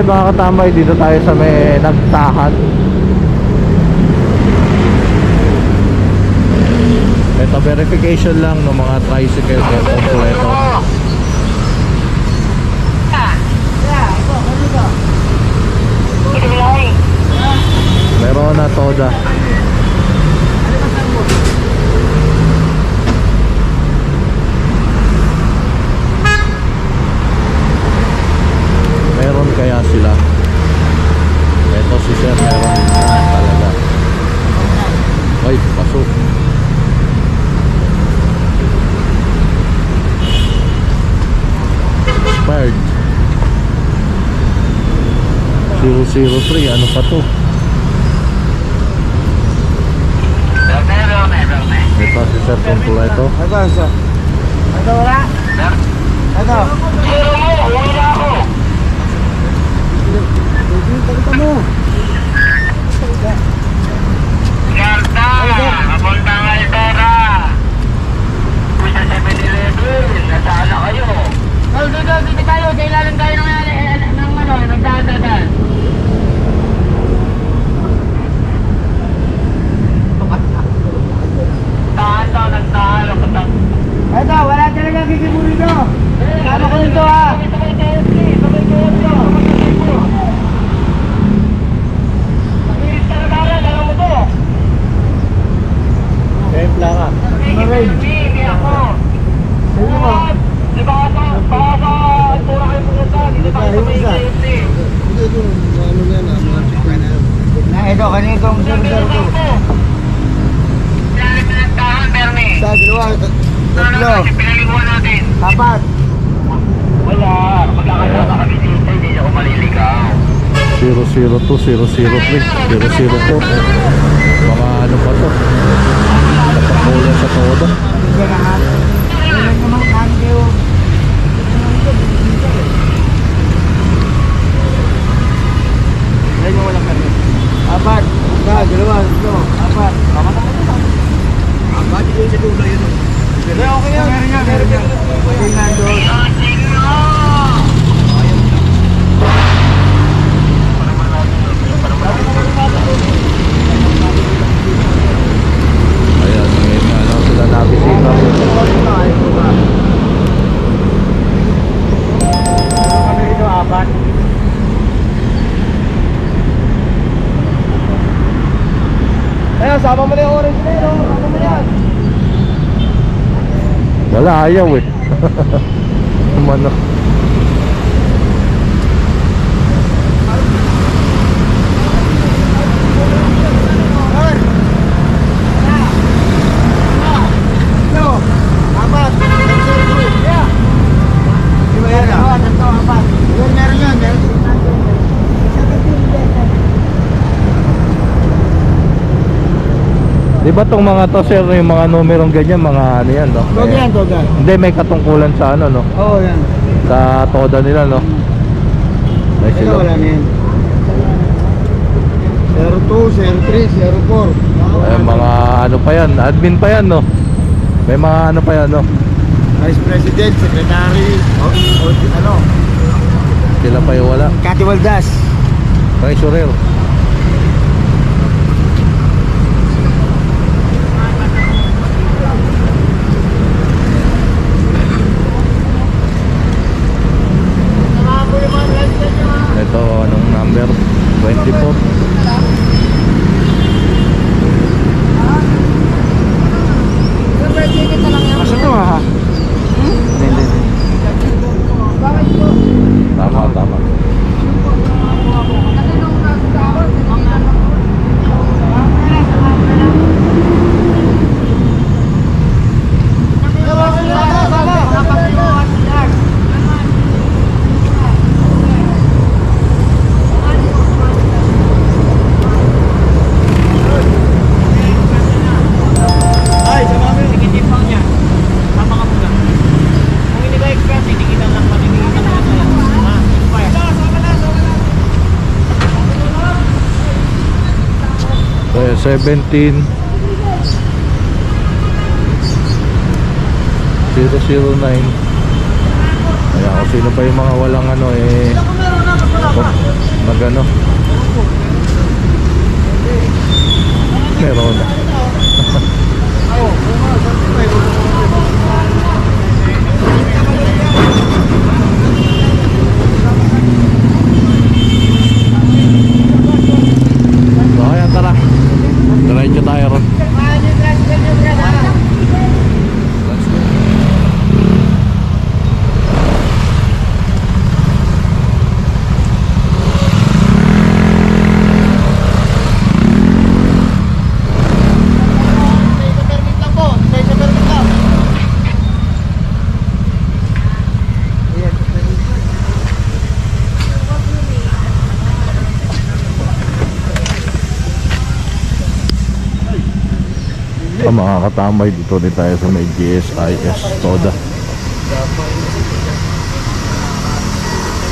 alright mga katambay, dito tayo sa may nagtahan. Ito verification lang ng mga tricycle kung kompleto. Meron na toda. Meron kaya sila. Ito si sir, meron na talaga. Ay, pasok. Expired 003, ano pa to? Ito si sir kompleto. Ito sir. Ito wala? Ito. Uwi na ako. Ito mo. Garda, kapunta nga ito na. Uy sa 7-Eleven, nasaan kayo? Dito tayo, sa ilalim tayo ng nagdaan. Ito, wala talaga kikibuli ito. Ano ko nito ha? Templa ka. Hindi ako. Sino mo? Di ba ito? Baka sa tura kayo pumunta. Dito tayo sa may KFC. Hindi ito, ano yan, mga chicken na yan. Ito, kanitong sir ko. Lahat na nagtahan, Bernie. Sa dalawa, tatlo, Pinaliguan natin. apat. Wala. Magkakasama kami dito. Hindi ako maliligaw. 002, 003, 004. Mga ano pa to? Nakakulan sa toda. Hindi na nga. Ilan naman kanyo. Ilan yung walang kanyo? Apat. Sa dalawa, tatlo, apat. Apat, ito yung sa dulo yun. Okay yan. Meron yan. Okay na doon. Ayan, ngayon nga lang sila nabisita. Kami dito apat. Ayan, sama mo na yung orange na yun. Sama mo yan. Wala, ayaw eh. Umano. Di ba tong mga to sir, yung mga numerong ganyan, mga ano yan, no? Toga yan, toga. Hindi, may katungkulan sa ano, no? Oo, yan. Sa toda nila, no? May Ito sila. wala na yan. 02, 03, 04. Ay, mga ano pa yan, admin pa yan, no? May mga ano pa yan, no? Vice President, Secretary, ano? Sila pa yung wala. Cathy Waldas. Treasurer. Ito, anong number? 24. Masa to ha? Hindi. Tama, tama. Ay, sa mami. Sige, tipaw niya. Sama ka muna. Kung hindi ka express, hindi kita lang manigigil na sa'yo. Ha? Expire. Okay, 17 009. Ayan, kung sino pa yung mga walang ano eh, Magano? Meron. So ayan, tara. Diretso tayo ron. Let's go. Mga katambay, dito din tayo sa may GSIS Toda.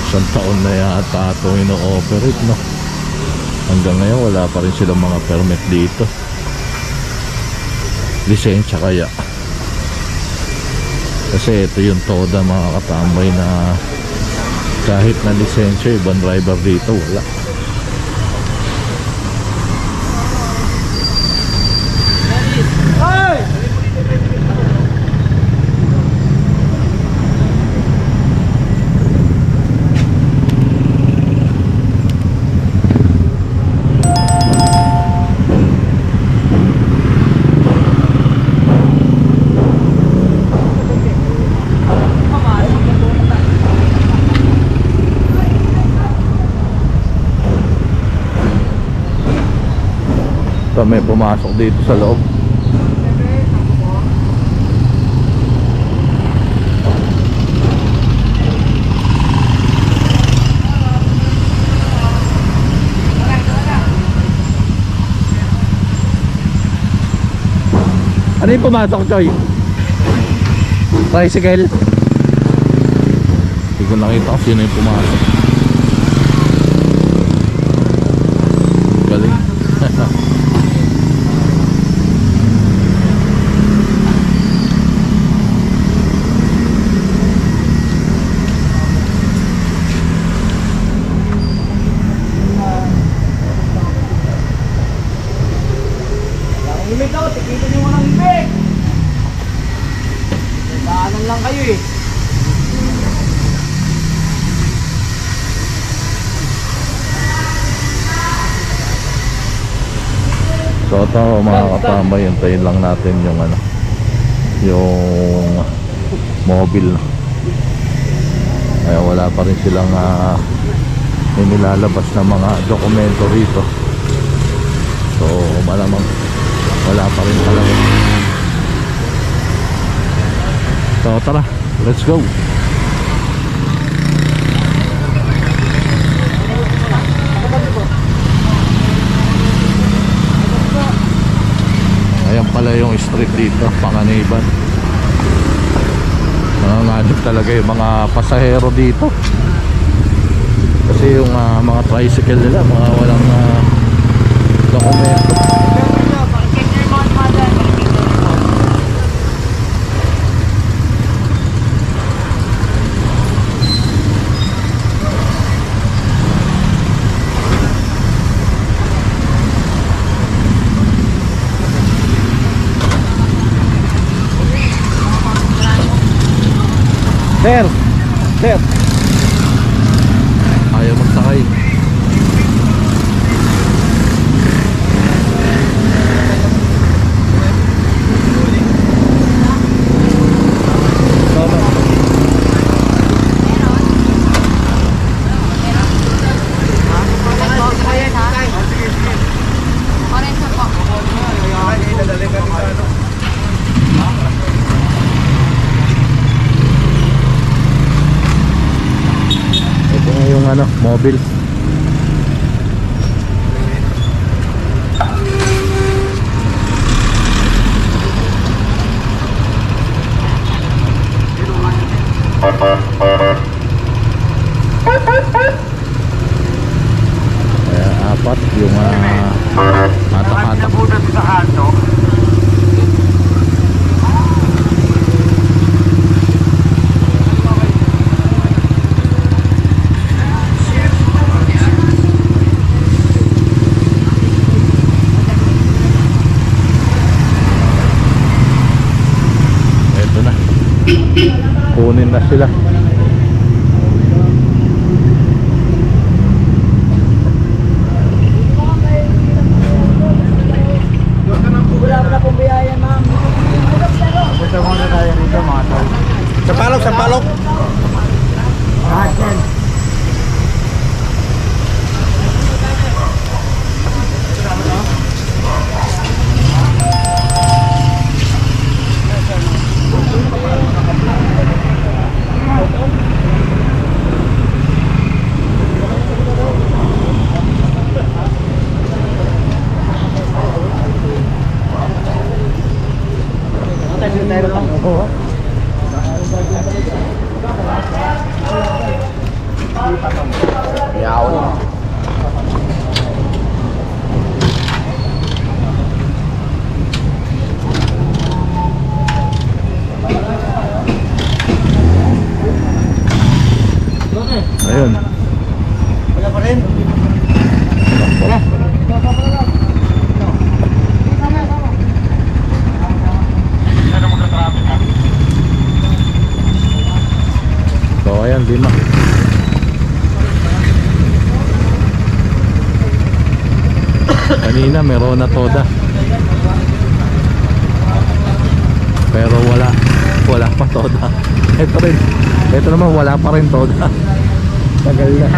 Isang taon na yata ito ino-operate, no? Hanggang ngayon wala pa rin silang mga permit dito, lisensya kaya. Kasi ito yung Toda, mga katambay, na kahit na lisensya, ibang driver dito wala. So may pumasok dito sa loob. Ano yung pumasok, Choy? Tricycle? Hindi ko nakita kung sino yung pumasok. Galing. Himig daw, tikitin nyo mo ng himig. Daanan lang kayo eh. So ito mga kapambay, hintayin lang natin yung ano, yung mobile. Kaya wala pa rin silang may nilalabas na mga dokumento rito. So malamang wala pa rin talaga. So tara, let's go. Ayan pala yung street dito, Panganiban. Nanganganib talaga yung mga pasahero dito. Kasi yung mga tricycle nila, mga walang dokumento. Sir, sir, ayaw magsakay. Ano, mobile. Kaya apat yung hatak-hatak sa kanto. kunin na sila. Wala na pong biyaya, ma'am. Ito muna tayo rito mga tol. Sa palok. Lahat yan. Ayun. Wala pa rin. So ayan, lima. Kanina meron na toda. Pero wala pa toda. Ito rin. Ito naman wala pa rin toda. Tagal na.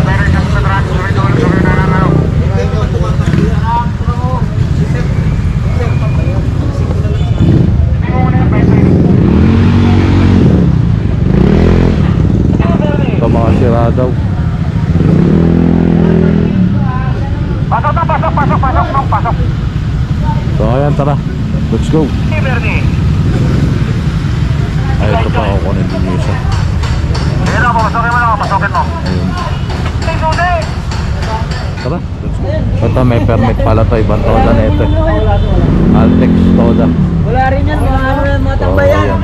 Ito mga sira daw. Pasok. So ayan, tara. Let's go. Bernie. Ay, ito pa ako kunin din yung isa. Ayun ako, pasokin mo. Ayun. Hey, Sude! Tara, let's go. Ito may permit pala to, ibang toda na ito. Altex toda. Wala rin yan, mga ano yan, mga So tambayan. ayan.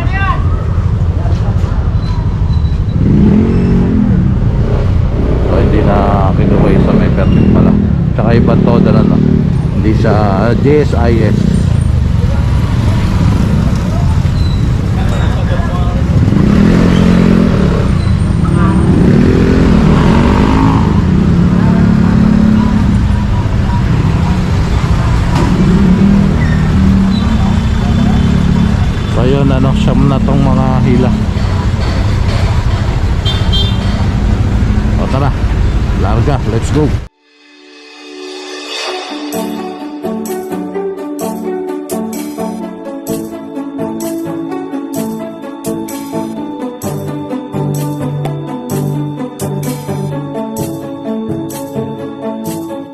So hindi na kinuha isa, may permit pala. Tsaka ibang toda na to. Hindi sa GSIS. So yun, siyam na tong mga hila. O tara, larga, let's go.